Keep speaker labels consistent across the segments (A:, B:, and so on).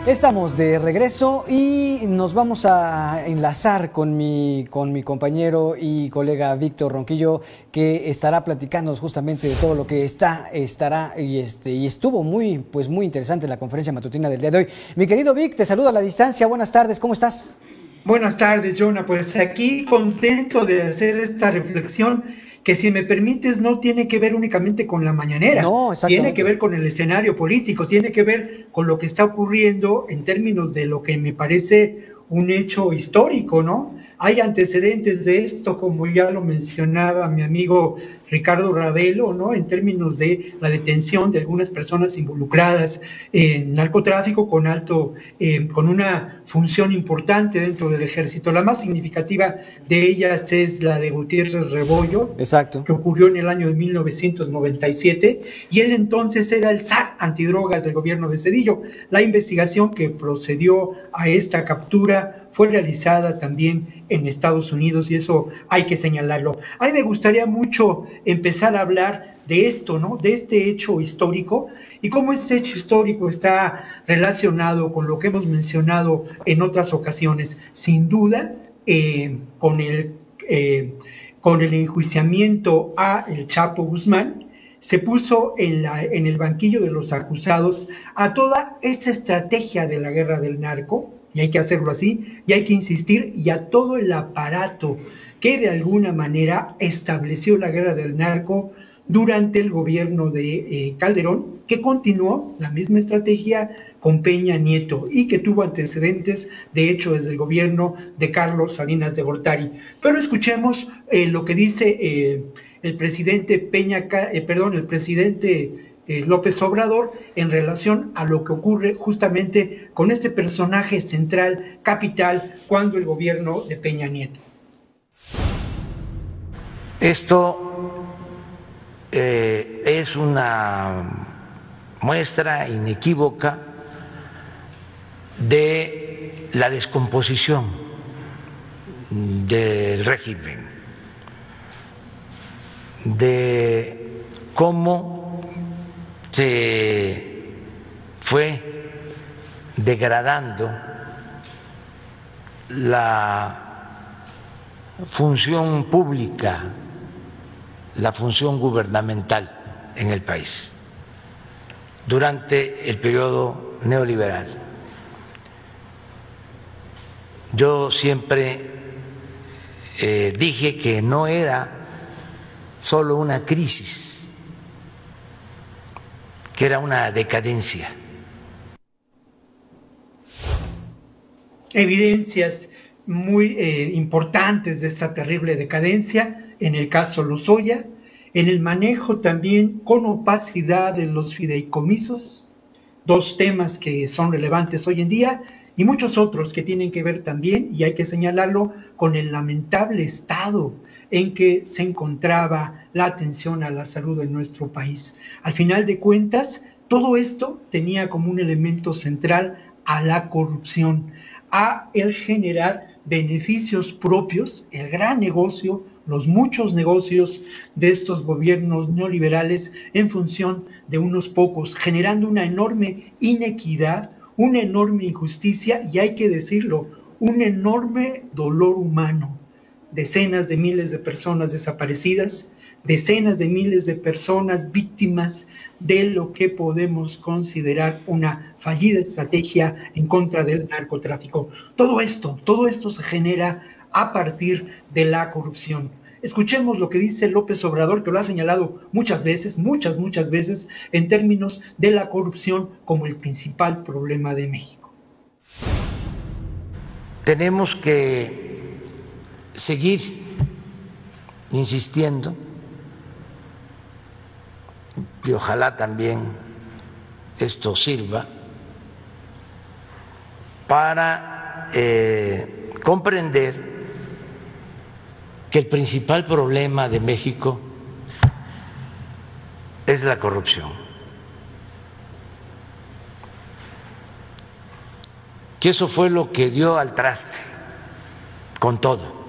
A: Estamos de regreso y nos vamos a enlazar con mi compañero y colega Víctor Ronquillo, que estará platicándonos justamente de todo lo que estará y estuvo muy interesante en la conferencia matutina del día de hoy. Mi querido Vic, te saludo a la distancia. Buenas tardes, ¿cómo estás?
B: Buenas tardes, Jonah. Pues aquí contento de hacer esta reflexión que, si me permites, no tiene que ver únicamente con la mañanera,
A: No,
B: tiene que
A: exactamente.
B: ver con el escenario político, tiene que ver con lo que está ocurriendo en términos de lo que me parece un hecho histórico, ¿no? Hay antecedentes de esto, como ya lo mencionaba mi amigo Ricardo Ravelo, ¿no? En términos de la detención de algunas personas involucradas en narcotráfico con una función importante dentro del ejército. La más significativa de ellas es la de Gutiérrez Rebollo,
A: Exacto.
B: que ocurrió en el año de 1997, y él entonces era el zar antidrogas del gobierno de Zedillo. La investigación que procedió a esta captura fue realizada también en Estados Unidos, y eso hay que señalarlo. A mí me gustaría mucho empezar a hablar de esto, ¿no? De este hecho histórico, y cómo este hecho histórico está relacionado con lo que hemos mencionado en otras ocasiones. Sin duda, con el enjuiciamiento a el Chapo Guzmán, se puso en el banquillo de los acusados a toda esa estrategia de la guerra del narco, y hay que hacerlo así, y hay que insistir, y a todo el aparato que de alguna manera estableció la guerra del narco durante el gobierno de Calderón, que continuó la misma estrategia con Peña Nieto y que tuvo antecedentes, de hecho, desde el gobierno de Carlos Salinas de Gortari. Pero escuchemos lo que dice el presidente López Obrador en relación a lo que ocurre justamente con este personaje central, capital, cuando el gobierno de Peña Nieto.
C: Esto es una muestra inequívoca de la descomposición del régimen, de cómo se fue degradando la función pública, la función gubernamental en el país durante el periodo neoliberal. Yo siempre dije que no era solo una crisis, que era una decadencia.
B: Evidencias muy importantes de esta terrible decadencia, en el caso Lozoya, en el manejo también con opacidad de los fideicomisos, dos temas que son relevantes hoy en día, y muchos otros que tienen que ver también, y hay que señalarlo, con el lamentable estado en que se encontraba la atención a la salud en nuestro país. Al final de cuentas, todo esto tenía como un elemento central a la corrupción, a el generar beneficios propios, el gran negocio, los muchos negocios de estos gobiernos neoliberales en función de unos pocos, generando una enorme inequidad, una enorme injusticia y, hay que decirlo, un enorme dolor humano. Decenas de miles de personas desaparecidas, decenas de miles de personas víctimas de lo que podemos considerar una fallida estrategia en contra del narcotráfico. Todo esto se genera a partir de la corrupción. Escuchemos lo que dice López Obrador, que lo ha señalado muchas veces, muchas veces, en términos de la corrupción como el principal problema de México.
C: Tenemos que seguir insistiendo, y ojalá también esto sirva para comprender que el principal problema de México es la corrupción, que eso fue lo que dio al traste con todo.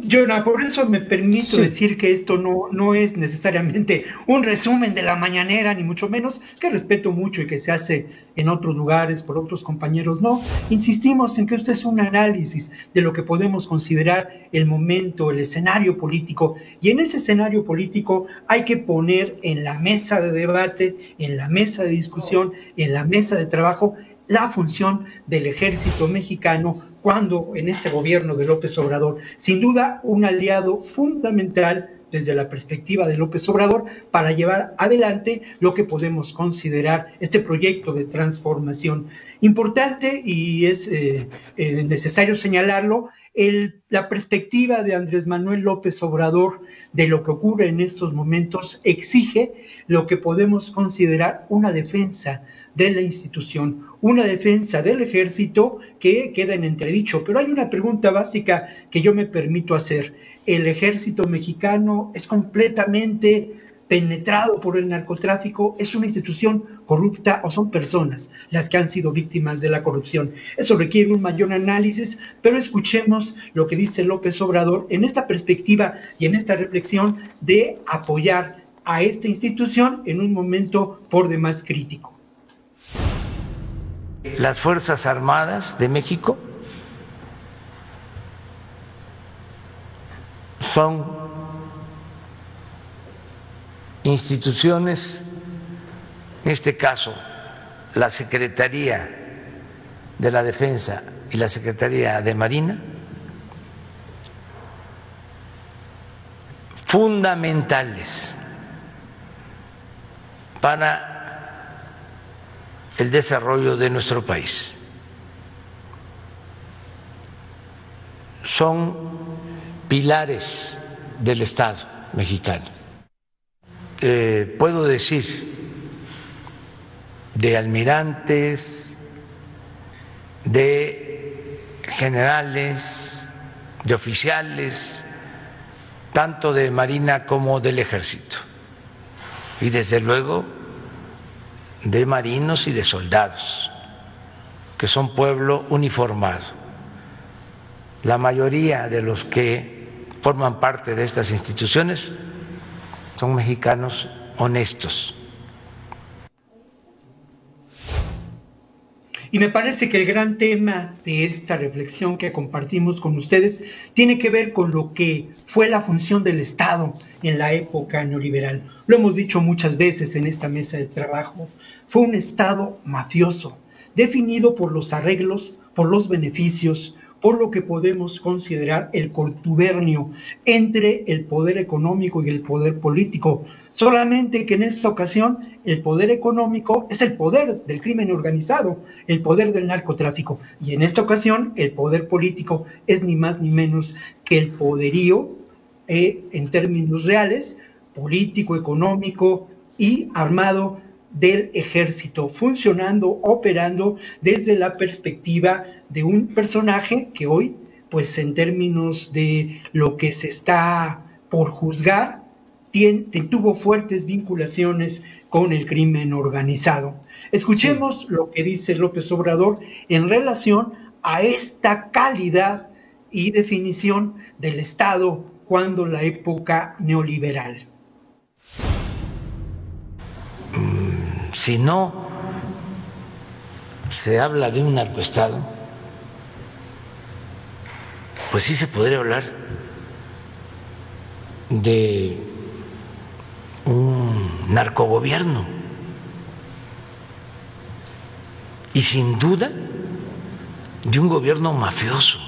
B: Jonah, por eso me permito
A: Sí.
B: decir que esto no es necesariamente un resumen de la mañanera, ni mucho menos, que respeto mucho y que se hace en otros lugares por otros compañeros. No, insistimos en que esto es un análisis de lo que podemos considerar el momento, el escenario político, y en ese escenario político hay que poner en la mesa de debate, en la mesa de discusión, en la mesa de trabajo, la función del ejército mexicano cuando en este gobierno de López Obrador, sin duda un aliado fundamental desde la perspectiva de López Obrador para llevar adelante lo que podemos considerar este proyecto de transformación. Importante y es necesario señalarlo, la perspectiva de Andrés Manuel López Obrador de lo que ocurre en estos momentos exige lo que podemos considerar una defensa de la institución, una defensa del ejército que queda en entredicho. Pero hay una pregunta básica que yo me permito hacer. ¿El ejército mexicano es completamente penetrado por el narcotráfico? ¿Es una institución corrupta o son personas las que han sido víctimas de la corrupción? Eso requiere un mayor análisis, pero escuchemos lo que dice López Obrador en esta perspectiva y en esta reflexión de apoyar a esta institución en un momento por demás crítico.
C: Las Fuerzas Armadas de México son instituciones, en este caso la Secretaría de la Defensa y la Secretaría de Marina, fundamentales para el desarrollo de nuestro país. Son pilares del Estado mexicano. Puedo decir de almirantes, de generales, de oficiales, tanto de Marina como del Ejército, y desde luego de marinos y de soldados, que son pueblo uniformado. La mayoría de los que forman parte de estas instituciones son mexicanos honestos.
B: Y me parece que el gran tema de esta reflexión que compartimos con ustedes tiene que ver con lo que fue la función del Estado en la época neoliberal. Lo hemos dicho muchas veces en esta mesa de trabajo. Fue un Estado mafioso, definido por los arreglos, por los beneficios, por lo que podemos considerar el contubernio entre el poder económico y el poder político. Solamente que en esta ocasión el poder económico es el poder del crimen organizado, el poder del narcotráfico, y en esta ocasión el poder político es ni más ni menos que el poderío en términos reales, político, económico y armado del ejército, funcionando, operando desde la perspectiva de un personaje que hoy, pues en términos de lo que se está por juzgar, tuvo fuertes vinculaciones con el crimen organizado. Escuchemos lo que dice López Obrador en relación a esta calidad y definición del Estado cuando la época neoliberal.
C: Si no se habla de un narcoestado, pues sí se podría hablar de un narcogobierno. Y sin duda de un gobierno mafioso.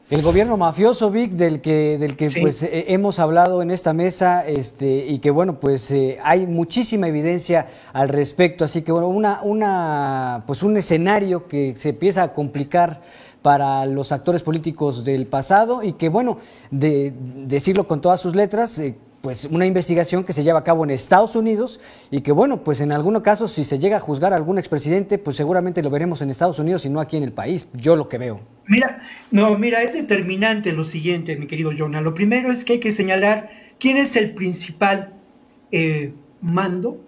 A: El gobierno mafioso, Vic, del que
B: Sí.
A: pues hemos hablado en esta mesa, y que bueno, pues hay muchísima evidencia al respecto, así que bueno, pues un escenario que se empieza a complicar para los actores políticos del pasado y que bueno, de decirlo con todas sus letras, pues una investigación que se lleva a cabo en Estados Unidos y que bueno, pues en algunos casos si se llega a juzgar a algún expresidente, pues seguramente lo veremos en Estados Unidos y no aquí en el país, yo lo que veo.
B: Mira, es determinante lo siguiente, mi querido Jonah. Lo primero es que hay que señalar quién es el principal mando,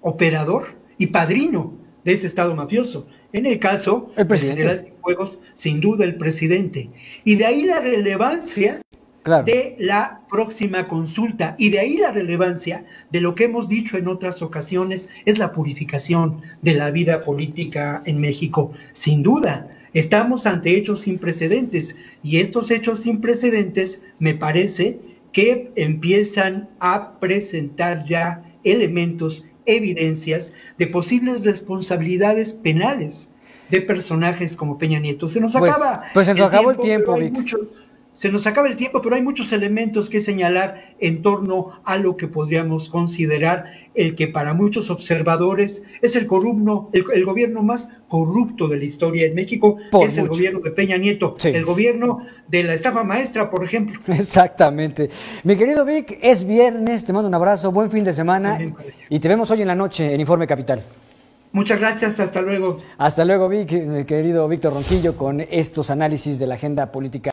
B: operador y padrino de ese Estado mafioso. En el caso
A: El
B: del
A: presidente.
B: general Cienfuegos, sin duda el presidente. Y de ahí la relevancia
A: Claro.
B: de la próxima consulta, y de ahí la relevancia de lo que hemos dicho en otras ocasiones, es la purificación de la vida política en México. Sin duda, estamos ante hechos sin precedentes, y estos hechos sin precedentes me parece que empiezan a presentar ya elementos, evidencias de posibles responsabilidades penales de personajes como Peña Nieto. Se nos acaba
A: Pues se nos acabó el tiempo,
B: pero hay
A: Vic.
B: se nos acaba el tiempo, pero hay muchos elementos que señalar en torno a lo que podríamos considerar el que para muchos observadores es el gobierno más corrupto de la historia en México,
A: Por
B: es el
A: mucho.
B: gobierno de Peña Nieto,
A: Sí.
B: el gobierno de la estafa maestra, por ejemplo.
A: Exactamente. Mi querido Vic, es viernes, te mando un abrazo, buen fin de semana
B: También para ella.
A: y te vemos hoy en la noche en Informe Capital.
B: Muchas gracias, hasta luego.
A: Hasta luego, Vic, mi querido Víctor Ronquillo, con estos análisis de la agenda política.